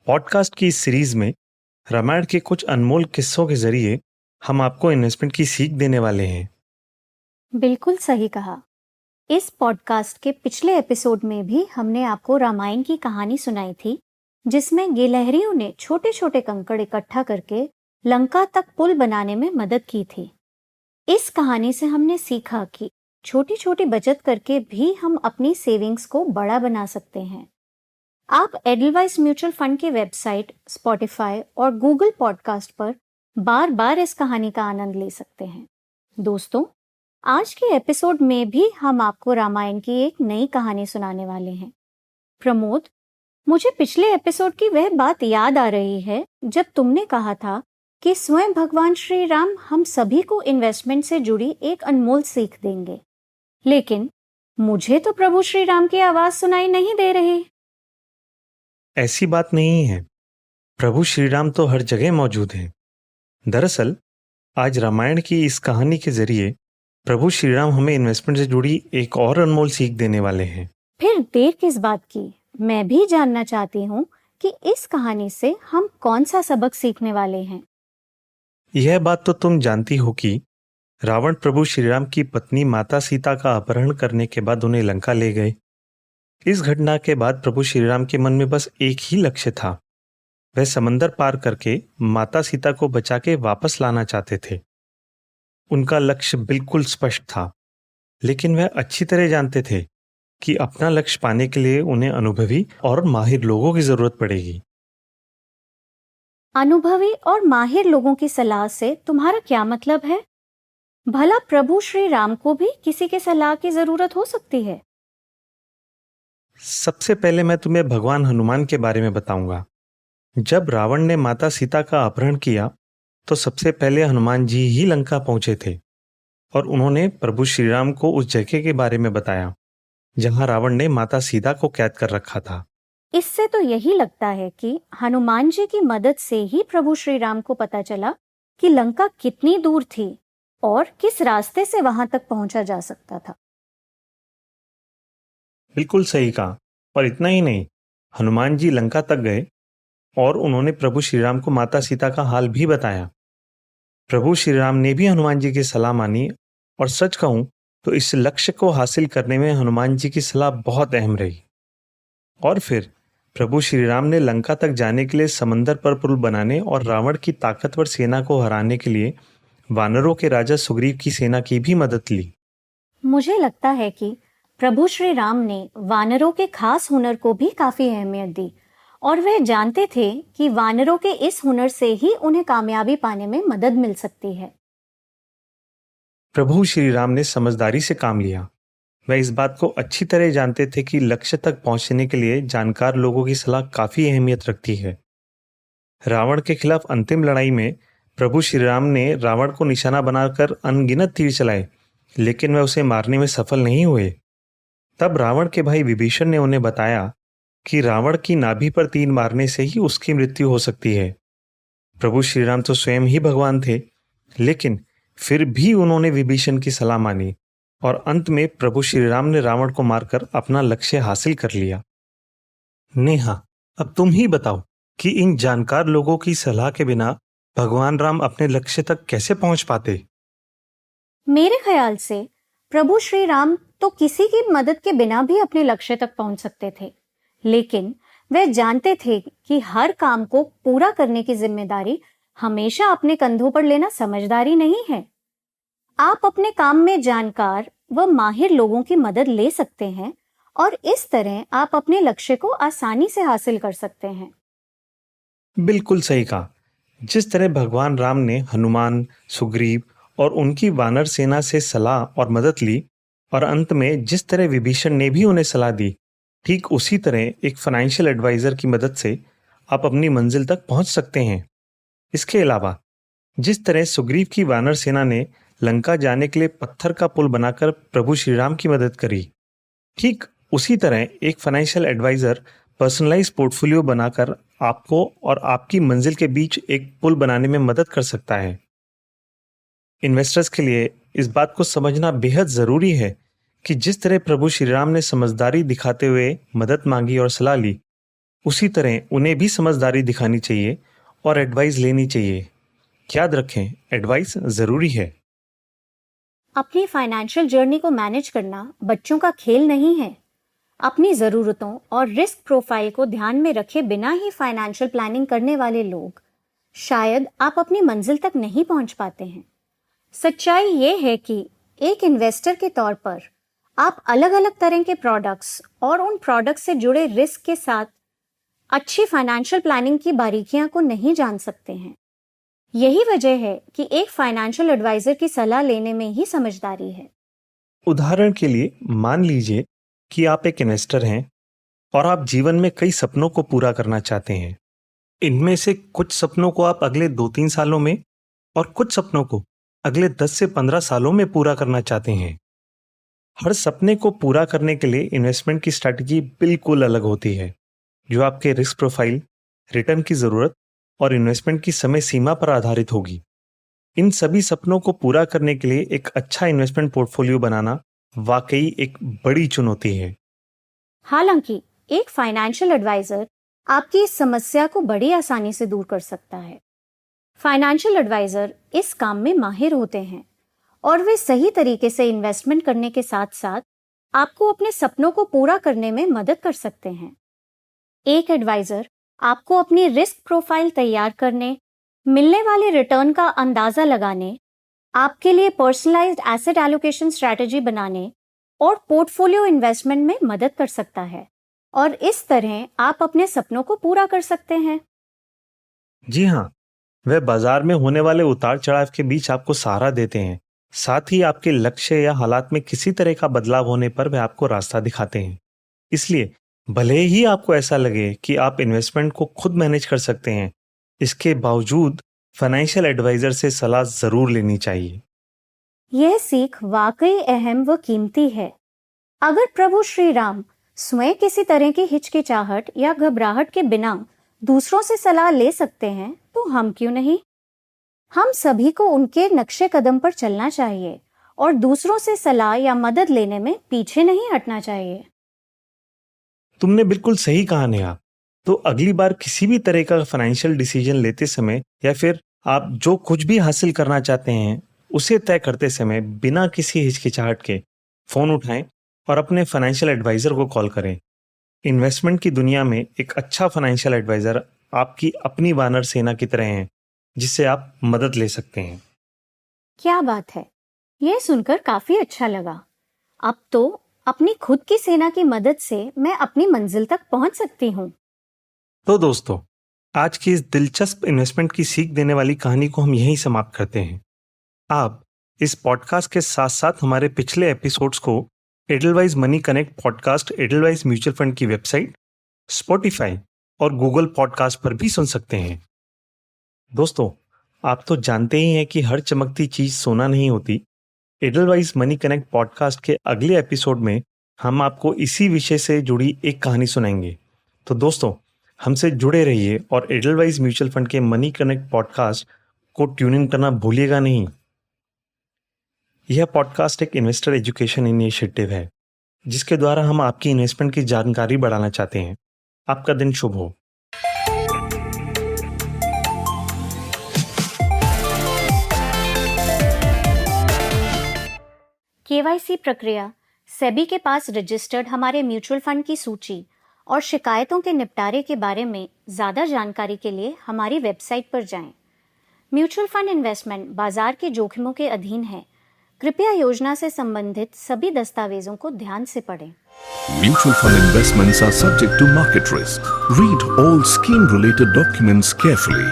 Podcast की इस series में रामायण के कुछ अनमोल किस्सों के जरिए हम आपको इन्वेस्टमेंट की सीख देने वाले हैं। बिल्कुल सही कहा। इस पॉडकास्ट के पिछले एपिसोड में भी हमने आपको रामायण की कहानी सुनाई थी, जिसमें गिलहरियों ने छोटे छोटे कंकड़ इकट्ठा करके लंका तक पुल बनाने में मदद की थी। इस कहानी से हमने सीखा कि छोटी छोटी बचत करके भी हम अपनी सेविंग्स को बड़ा बना सकते हैं। आप एडलवाइस म्यूचुअल फंड की वेबसाइट, स्पॉटिफाई और गूगल पॉडकास्ट पर बार बार इस कहानी का आनंद ले सकते हैं। दोस्तों, आज के एपिसोड में भी हम आपको रामायण की एक नई कहानी सुनाने वाले हैं। प्रमोद, मुझे पिछले एपिसोड की वह बात याद आ रही है जब तुमने कहा था कि स्वयं भगवान श्री राम हम सभी को इन्वेस्टमेंट से जुड़ी एक अनमोल सीख देंगे, लेकिन मुझे तो प्रभु श्री राम की आवाज सुनाई नहीं दे रही। ऐसी बात नहीं है, प्रभु श्री राम तो हर जगह मौजूद हैं। दरअसल आज रामायण की इस कहानी के जरिए प्रभु श्री राम हमें इन्वेस्टमेंट से जुड़ी एक और अनमोल सीख देने वाले हैं। फिर देर किस बात की, मैं भी जानना चाहती हूँ कि इस कहानी से हम कौन सा सबक सीखने वाले हैं। यह बात तो तुम जानती हो कि रावण प्रभु श्री राम की पत्नी माता सीता का अपहरण करने के बाद उन्हें लंका ले गए। इस घटना के बाद प्रभु श्री राम के मन में बस एक ही लक्ष्य था। वह समंदर पार करके माता सीता को बचा के वापस लाना चाहते थे। उनका लक्ष्य बिल्कुल स्पष्ट था, लेकिन वह अच्छी तरह जानते थे कि अपना लक्ष्य पाने के लिए उन्हें अनुभवी और माहिर लोगों की जरूरत पड़ेगी। अनुभवी और माहिर लोगों की सलाह से तुम्हारा क्या मतलब है? भला प्रभु श्री राम को भी किसी के सलाह की जरूरत हो सकती है? सबसे पहले मैं तुम्हें भगवान हनुमान के बारे में बताऊंगा। जब रावण ने माता सीता का अपहरण किया तो सबसे पहले हनुमान जी ही लंका पहुंचे थे और उन्होंने प्रभु श्री राम को उस जगह के बारे में बताया जहां रावण ने माता सीता को कैद कर रखा था। इससे तो यही लगता है कि हनुमान जी की मदद से ही प्रभु श्री राम को पता चला कि लंका कितनी दूर थी और किस रास्ते से वहां तक पहुंचा जा सकता था। बिल्कुल सही कहा। और इतना ही नहीं, हनुमान जी लंका तक गए और उन्होंने प्रभु श्री राम को माता सीता का हाल भी बताया। प्रभु श्री राम ने भी हनुमान जी की सलाह मानी और सच कहूं तो इस लक्ष्य को हासिल करने में हनुमान जी की सलाह बहुत अहम रही। और फिर प्रभु श्री राम ने लंका तक जाने के लिए समंदर पर पुल बनाने और रावण की ताकतवर सेना को हराने के लिए वानरों के राजा सुग्रीव की सेना की भी मदद ली। मुझे लगता है कि प्रभु श्री राम ने वानरों के खास हुनर को भी काफी अहमियत दी और वह जानते थे कि वानरों के इस हुनर से ही उन्हें कामयाबी पाने में मदद मिल सकती है। प्रभु श्री राम ने समझदारी से काम लिया। वह इस बात को अच्छी तरह जानते थे कि लक्ष्य तक पहुंचने के लिए जानकार लोगों की सलाह काफी अहमियत रखती है। रावण के खिलाफ अंतिम लड़ाई में प्रभु श्री राम ने रावण को निशाना बनाकर अनगिनत तीर चलाए, लेकिन वह उसे मारने में सफल नहीं हुए। तब रावण के भाई विभीषण ने उन्हें बताया कि रावण की नाभि पर तीर मारने से ही उसकी मृत्यु हो सकती है। प्रभु श्री राम तो स्वयं ही भगवान थे, लेकिन फिर भी उन्होंने विभीषण की सलाह मानी और अंत में प्रभु श्री राम ने रावण को मारकर अपना लक्ष्य हासिल कर लिया। नेहा, अब तुम ही बताओ कि इन जानकार लोगों की सलाह के बिना भगवान राम अपने लक्ष्य तक कैसे पहुंच पाते? मेरे ख्याल से प्रभु श्री राम तो किसी की मदद के बिना भी अपने लक्ष्य तक पहुंच सकते थे, लेकिन वे जानते थे कि हर काम को पूरा करने की जिम्मेदारी हमेशा अपने कंधों पर लेना समझदारी नहीं है। आप अपने काम में जानकार व माहिर लोगों की मदद ले सकते हैं और इस तरह आप अपने लक्ष्य को आसानी से हासिल कर सकते हैं। बिल्कुल सही कहा। जिस तरह भगवान राम ने हनुमान, सुग्रीव और उनकी वानर सेना से सलाह और मदद ली और अंत में जिस तरह विभीषण ने भी उन्हें सलाह दी, ठीक उसी तरह एक फाइनेंशियल एडवाइजर की मदद से आप अपनी मंजिल तक पहुंच सकते हैं। इसके अलावा जिस तरह सुग्रीव की वानर सेना ने लंका जाने के लिए पत्थर का पुल बनाकर प्रभु श्री राम की मदद करी, ठीक उसी तरह एक फाइनेंशियल एडवाइजर पर्सनलाइज पोर्टफोलियो बनाकर आपको और आपकी मंजिल के बीच एक पुल बनाने में मदद कर सकता है। इन्वेस्टर्स के लिए इस बात को समझना बेहद जरूरी है कि जिस तरह प्रभु श्री राम ने समझदारी दिखाते हुए मदद मांगी और सलाह ली, उसी तरह उन्हें भी समझदारी दिखानी चाहिए और एडवाइस लेनी चाहिए। याद रखें, एडवाइस ज़रूरी है। अपनी फाइनेंशियल जर्नी को मैनेज करना बच्चों का खेल नहीं है। अपनी ज़रूरतों और रिस्क प्रोफाइल को ध्यान में रखे बिना ही फाइनेंशियल प्लानिंग करने वाले लोग शायद आप अपनी मंजिल तक नहीं पहुंच पाते हैं। सच्चाई ये है कि एक इन्वेस्टर के तौर पर आप अलग अलग तरह के प्रोडक्ट्स और उन प्रोडक्ट्स से जुड़े रिस्क के साथ अच्छी फाइनेंशियल प्लानिंग की बारीकियां को नहीं जान सकते हैं। यही वजह है कि एक फाइनेंशियल एडवाइजर की सलाह लेने में ही समझदारी है। उदाहरण के लिए मान लीजिए कि आप एक इन्वेस्टर हैं और आप जीवन में कई सपनों को पूरा करना चाहते हैं। इनमें से कुछ सपनों को आप अगले 2-3 सालों में और कुछ सपनों को अगले 10 से 15 सालों में पूरा करना चाहते हैं। हर सपने को पूरा करने के लिए इन्वेस्टमेंट की स्ट्रैटेजी बिल्कुल अलग होती है, जो आपके रिस्क प्रोफाइल, रिटर्न की ज़रूरत और इन्वेस्टमेंट की समय सीमा पर आधारित होगी। इन सभी सपनों को पूरा करने के लिए एक अच्छा इन्वेस्टमेंट पोर्टफोलियो बनाना वाकई एक बड़ी चुनौती है। हालांकि एक फाइनेंशियल एडवाइजर आपकी इस समस्या को बड़ी आसानी से दूर कर सकता है। फाइनेंशियल एडवाइजर इस काम में माहिर होते हैं और वे सही तरीके से इन्वेस्टमेंट करने के साथ साथ आपको अपने सपनों को पूरा करने में मदद कर सकते हैं। एक एडवाइजर आपको अपनी रिस्क प्रोफाइल तैयार करने, मिलने वाले रिटर्न का अंदाजा लगाने, आपके लिए पर्सनलाइज्ड एसेट एलोकेशन स्ट्रैटेजी बनाने और पोर्टफोलियो इन्वेस्टमेंट में मदद कर सकता है और इस तरह आप अपने सपनों को पूरा कर सकते हैं। जी हाँ, वे बाजार में होने वाले उतार चढ़ाव के बीच आपको सहारा देते हैं। साथ ही आपके लक्ष्य या हालात में किसी तरह का बदलाव होने पर वे आपको रास्ता दिखाते हैं। इसलिए भले ही आपको ऐसा लगे कि आप इन्वेस्टमेंट को खुद मैनेज कर सकते हैं, इसके बावजूद फाइनेंशियल एडवाइजर से सलाह जरूर लेनी चाहिए। यह सीख वाकई अहम व कीमती है। अगर प्रभु श्री राम स्वयं किसी तरह की हिचकिचाहट या घबराहट के बिना दूसरों से सलाह ले सकते हैं, तो हम क्यों नहीं? हम सभी को उनके नक्शे कदम पर चलना चाहिए और दूसरों से सलाह या मदद लेने में पीछे नहीं हटना चाहिए। तुमने बिल्कुल सही कहा नेहा। तो अगली बार किसी भी तरह का फाइनेंशियल डिसीजन लेते समय या फिर आप जो कुछ भी हासिल करना चाहते हैं उसे तय करते समय बिना किसी हिचकिचाहट के फोन उठाएं और अपने फाइनेंशियल एडवाइजर को कॉल करें। इन्वेस्टमेंट की दुनिया में एक अच्छा फाइनेंशियल एडवाइजर आपकी अपनी वानर सेना की तरह है, जिससे आप मदद ले सकते हैं। क्या बात है, यह सुनकर काफी अच्छा लगा। अब तो अपनी खुद की सेना की मदद से मैं अपनी मंजिल तक पहुंच सकती हूँ। तो दोस्तों, आज की इस दिलचस्प इन्वेस्टमेंट की सीख देने वाली कहानी को हम यहीं समाप्त करते हैं। आप इस पॉडकास्ट के साथ साथ हमारे पिछले एपिसोड्स को Edelweiss money connect podcast Edelweiss mutual fund की वेबसाइट, स्पॉटिफाई और गूगल पॉडकास्ट पर भी सुन सकते हैं। दोस्तों, आप तो जानते ही हैं कि हर चमकती चीज सोना नहीं होती। एडलवाइज मनी कनेक्ट पॉडकास्ट के अगले एपिसोड में हम आपको इसी विषय से जुड़ी एक कहानी सुनाएंगे। तो दोस्तों, हमसे जुड़े रहिए और एडलवाइज म्यूचुअल फंड के मनी कनेक्ट पॉडकास्ट को ट्यून इन करना भूलिएगा नहीं। यह पॉडकास्ट एक इन्वेस्टर एजुकेशन इनिशिएटिव है, जिसके द्वारा हम आपकी इन्वेस्टमेंट की जानकारी बढ़ाना चाहते हैं। आपका दिन शुभ हो। केवाईसी प्रक्रिया, सेबी के पास रजिस्टर्ड हमारे म्यूचुअल फंड की सूची और शिकायतों के निपटारे के बारे में ज़्यादा जानकारी के लिए हमारी वेबसाइट पर जाएं। म्यूचुअल फंड इन्वेस्टमेंट बाजार के जोखिमों के अधीन है। कृपया योजना से संबंधित सभी दस्तावेजों को ध्यान से पढ़ें। Mutual fund investments are subject to market risk. Read all scheme-related documents carefully.